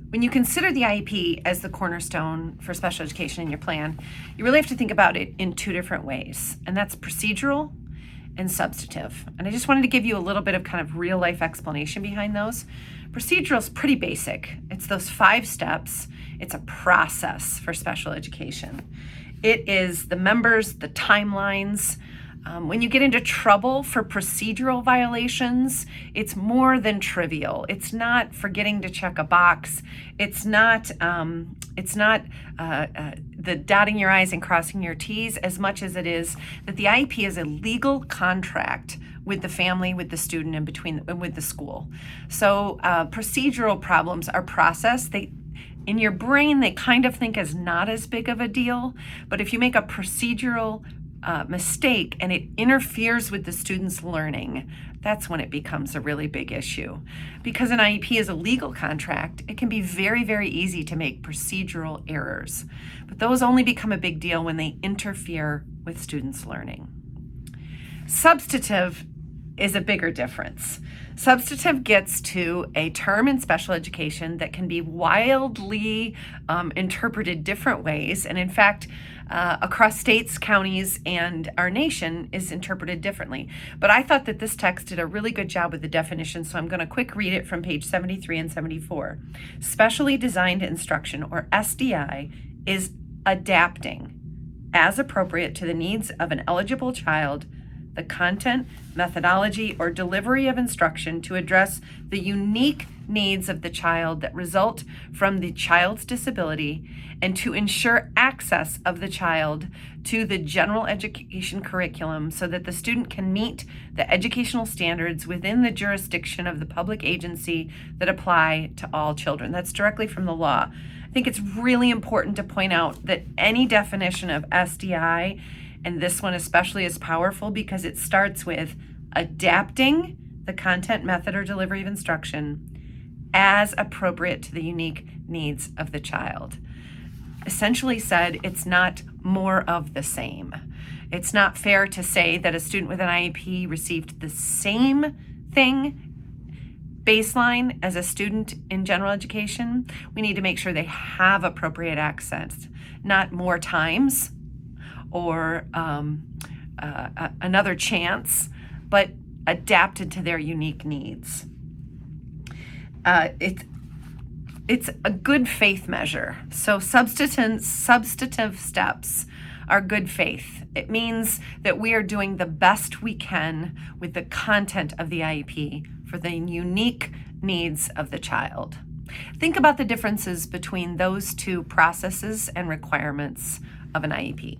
When you consider the IEP as the cornerstone for special education in your plan, you really have to think about it in two different ways, and that's procedural and substantive. And I just wanted to give you a little bit of kind of real life explanation behind those. Procedural is pretty basic. It's those 5 steps. It's a process for special education. It is the members, the timelines. When you get into trouble for procedural violations, it's more than trivial. It's not forgetting to check a box. It's not the dotting your I's and crossing your T's as much as it is that the IEP is a legal contract with the family, with the student, and with the school. So procedural problems are processed. In your brain, they kind of think as not as big of a deal, but if you make a procedural mistake and it interferes with the student's learning, that's when it becomes a really big issue. Because an IEP is a legal contract, it can be very, very easy to make procedural errors, but those only become a big deal when they interfere with students' learning. Substantive is a bigger difference. Substantive gets to a term in special education that can be wildly interpreted different ways, and in fact, across states, counties, and our nation is interpreted differently. But I thought that this text did a really good job with the definition, so I'm going to quick read it from page 73 and 74. Specially designed instruction, or SDI, is adapting as appropriate to the needs of an eligible child the content, methodology, or delivery of instruction to address the unique needs of the child that result from the child's disability and to ensure access of the child to the general education curriculum so that the student can meet the educational standards within the jurisdiction of the public agency that apply to all children. That's directly from the law. I think it's really important to point out that any definition of SDI, and this one especially, is powerful because it starts with adapting the content, method, or delivery of instruction as appropriate to the unique needs of the child. Essentially said, it's not more of the same. It's not fair to say that a student with an IEP received the same thing baseline as a student in general education. We need to make sure they have appropriate access, not more times or another chance, but adapted to their unique needs. It's a good faith measure. So substantive steps are good faith. It means that we are doing the best we can with the content of the IEP for the unique needs of the child. Think about the differences between those two processes and requirements of an IEP.